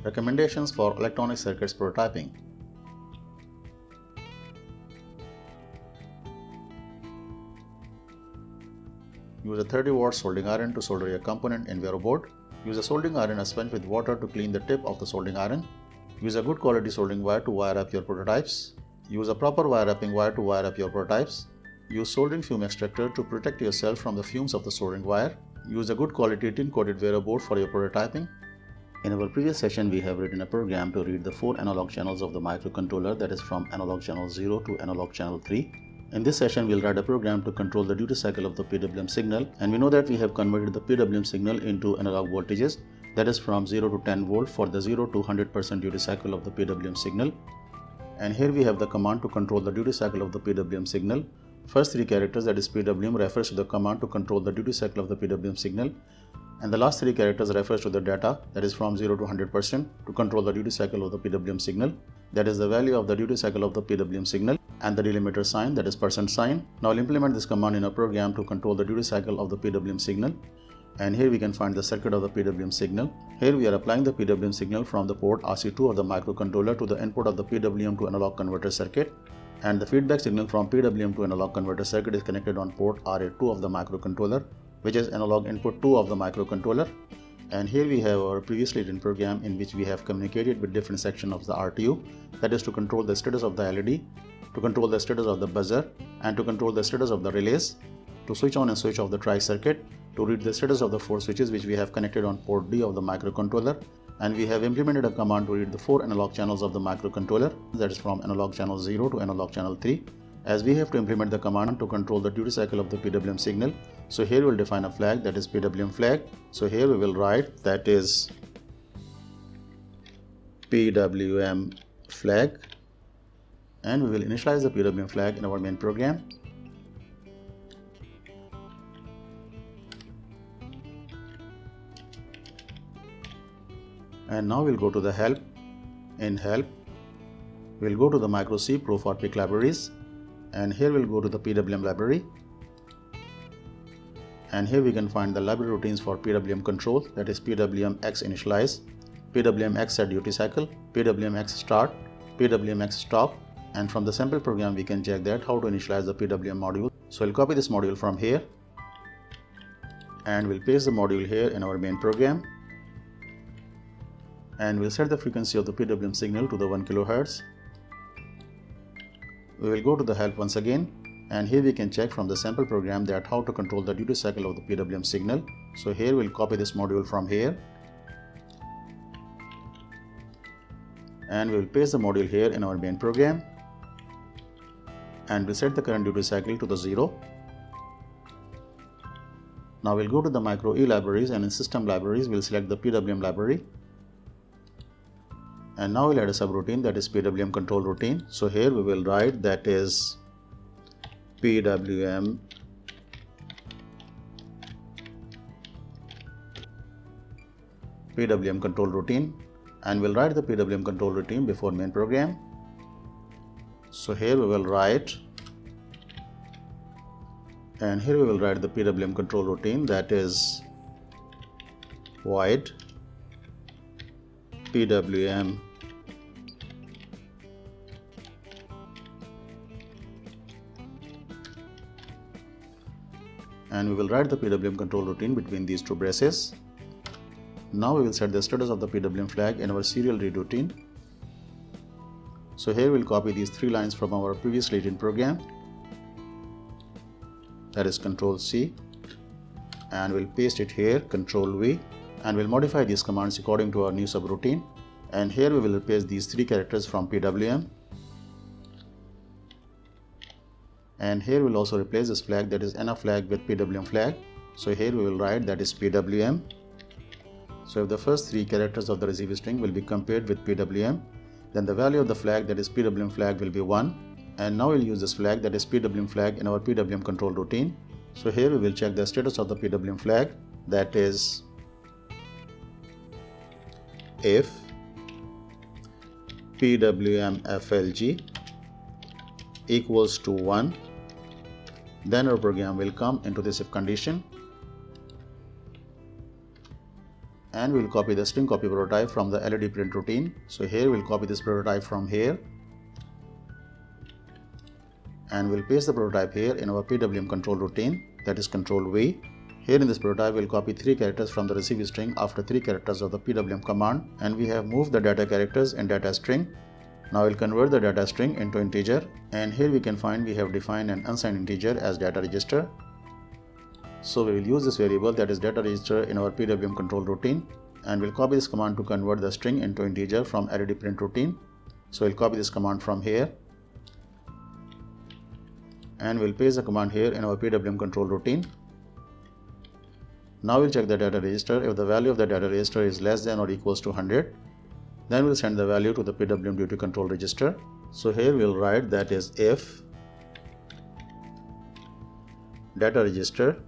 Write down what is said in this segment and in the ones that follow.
Recommendations for electronic circuits prototyping. Use a 30-watt soldering iron to solder a component in Vero board. Use a soldering iron as sponge with water to clean the tip of the soldering iron. Use a good quality soldering wire to wire up your prototypes. Use a proper wire wrapping wire to wire up your prototypes. Use soldering fume extractor to protect yourself from the fumes of the soldering wire. Use a good quality tin-coated Vero board for your prototyping. In our previous session, we have written a program to read the 4 analog channels of the microcontroller, that is from analog channel 0 to analog channel 3. In this session, we'll write a program to control the duty cycle of the PWM signal, and we know that we have converted the PWM signal into analog voltages, that is from 0 to 10 volt for the 0 to 100% duty cycle of the PWM signal. And here we have the command to control the duty cycle of the PWM signal. First 3 characters, that is PWM, refers to the command to control the duty cycle of the PWM signal, and the last 3 characters refers to the data, that is from 0 to 100% to control the duty cycle of the PWM signal, that is the value of the duty cycle of the PWM signal, and the delimiter sign, that is %sign. Now I'll implement this command in a program to control the duty cycle of the PWM signal, and here we can find the circuit of the PWM signal. Here we are applying the PWM signal from the port RC2 of the microcontroller to the input of the PWM to analog converter circuit, and the feedback signal from PWM to analog converter circuit is connected on port RA2 of the microcontroller, which is analog input 2 of the microcontroller. And here we have our previously written program in which we have communicated with different sections of the RTU, that is to control the status of the LED, to control the status of the buzzer, and to control the status of the relays, to switch on and switch off the tri-circuit, to read the status of the 4 switches which we have connected on port D of the microcontroller, and we have implemented a command to read the 4 analog channels of the microcontroller, that is from analog channel 0 to analog channel 3, as we have to implement the command to control the duty cycle of the PWM signal. So here we will define a flag, that is PWM flag. So here we will write that is PWM flag, and we will initialize the PWM flag in our main program. And now we'll go to the help. In help, we'll go to the micro C Pro for PIC libraries, and here we'll go to the PWM library, and here we can find the library routines for PWM control, that is PWM X initialize, PWM X set duty cycle, PWM X start, PWM X stop, and from the sample program we can check that how to initialize the PWM module. So I'll copy this module from here, and we'll paste the module here in our main program, and we'll set the frequency of the PWM signal to the 1 kHz. We will go to the help once again, and here we can check from the sample program that how to control the duty cycle of the PWM signal. So here we'll copy this module from here, and we'll paste the module here in our main program, and we'll set the current duty cycle to the 0. Now we'll go to the micro E libraries, and in system libraries we'll select the PWM library, and now we'll add a subroutine, that is PWM control routine. So here we will write that is PWM control routine, and we'll write the PWM control routine before main program. So here we will write, and here we will write the PWM control routine, that is void PWM and we will write the PWM control routine between these 2 braces. Now we will set the status of the PWM flag in our serial read routine. So here we'll copy these 3 lines from our previously written program, that is Control C, and we'll paste it here, Control V, and we'll modify these commands according to our new subroutine. And here we will replace these 3 characters from PWM, and here we'll also replace this flag, that is NF flag, with PWM flag. So here we will write that is PWM. So if the first 3 characters of the receive string will be compared with PWM, then the value of the flag, that is PWM flag, will be 1. And now we'll use this flag, that is PWM flag, in our PWM control routine. So here we will check the status of the PWM flag, that is if PWM FLG equals to 1, then our program will come into this if condition. and we'll copy the string copy prototype from the LED print routine. So here we'll copy this prototype from here and we'll paste the prototype here in our PWM control routine, that is control V. Here in this prototype we'll copy 3 characters from the receive string after 3 characters of the PWM command, and we have moved the data characters in data string. Now we'll convert the data string into integer, and here we can find we have defined an unsigned integer as data register. So we will use this variable, that is data register, in our PWM control routine, and we'll copy this command to convert the string into integer from LED print routine. So we'll copy this command from here and we'll paste the command here in our PWM control routine. Now we'll check the data register. If the value of the data register is less than or equals to 100, then we'll send the value to the PWM duty control register. So here we'll write that is if data register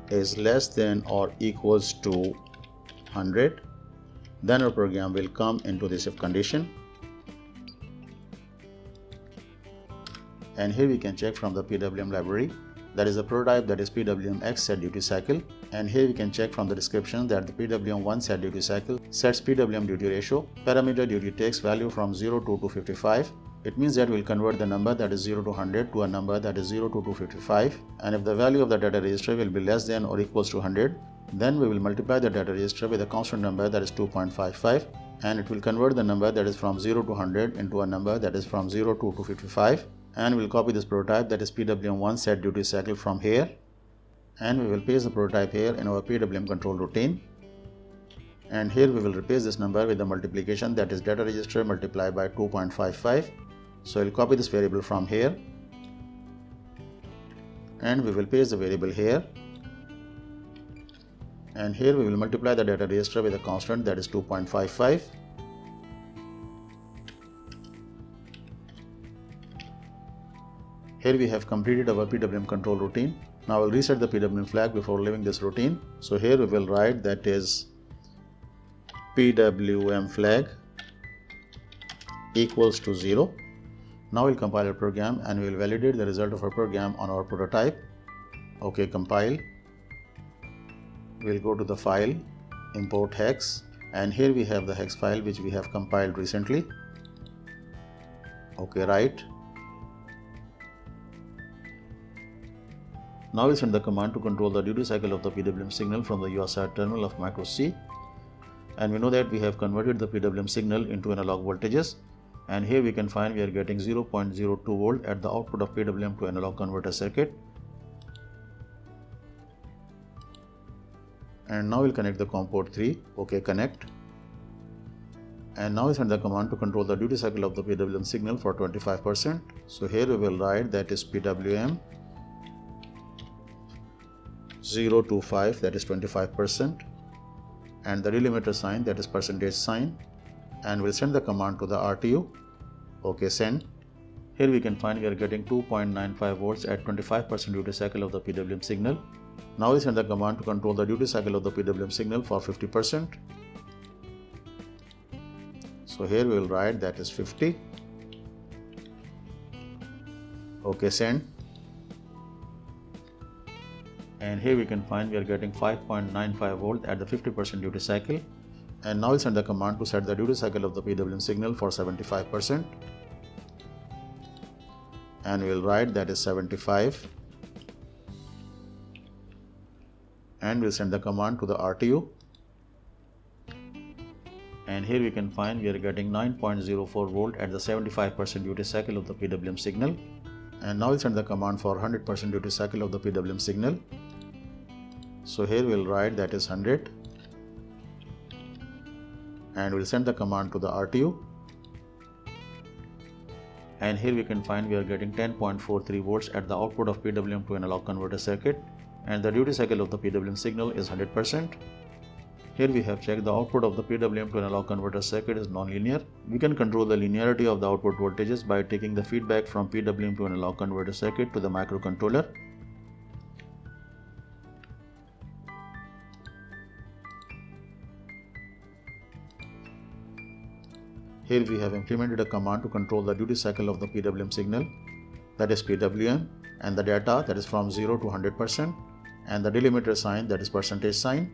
is less than or equals to 100, then our program will come into this if condition. And here we can check from the PWM library, that is the prototype, that is PWM-X set duty cycle, and here we can check from the description that the PWM1 set duty cycle sets PWM duty ratio. Parameter duty takes value from 0 to 255. It means that we'll convert the number that is 0 to 100 to a number that is 0 to 255, and if the value of the data register will be less than or equals to 100, then we will multiply the data register with a constant number that is 2.55, and it will convert the number that is from 0 to 100 into a number that is from 0 to 255. And we'll copy this prototype, that is PWM1 set duty cycle, from here, and we will paste the prototype here in our PWM control routine, and here we will replace this number with the multiplication, that is data register multiplied by 2.55. So we'll copy this variable from here and we will paste the variable here, and here we will multiply the data register with a constant, that is 2.55. Here we have completed our PWM control routine. Now I'll reset the PWM flag before leaving this routine. So here we will write that is PWM flag equals to 0. Now we'll compile our program and we will validate the result of our program on our prototype. Okay, compile. We'll go to the file, import hex, and here we have the hex file which we have compiled recently. Okay, write. Now we'll send the command to control the duty cycle of the PWM signal from the USR terminal of macro C, and we know that we have converted the PWM signal into analog voltages, and here we can find we are getting 0.02 volt at the output of PWM to analog converter circuit. And now we'll connect the COM port 3. Okay, connect. And now we send the command to control the duty cycle of the PWM signal for 25%. So here we will write that is PWM 025, that is 25%, and the delimiter sign, that is percentage sign, and we'll send the command to the RTU. Okay, send. Here we can find we are getting 2.95 volts at 25% duty cycle of the PWM signal. Now we send the command to control the duty cycle of the PWM signal for 50%. So here we will write that is 50. Okay, send. And here we can find we are getting 5.95 volt at the 50% duty cycle. And now we'll send the command to set the duty cycle of the PWM signal for 75. And we'll write that is 75. And we'll send the command to the RTU. And here we can find we are getting 9.04 volt at the 75% duty cycle of the PWM signal. And now we'll send the command for 100% duty cycle of the PWM signal. So here we'll write that is 100, and we'll send the command to the RTU, and here we can find we are getting 10.43 volts at the output of PWM to analog converter circuit, and the duty cycle of the PWM signal is 100%. Here we have checked the output of the PWM to analog converter circuit is non-linear. We can control the linearity of the output voltages by taking the feedback from PWM to analog converter circuit to the microcontroller. Here we have implemented a command to control the duty cycle of the PWM signal, that is PWM, and the data, that is from 0 to 100%. and the delimiter sign, that is percentage sign.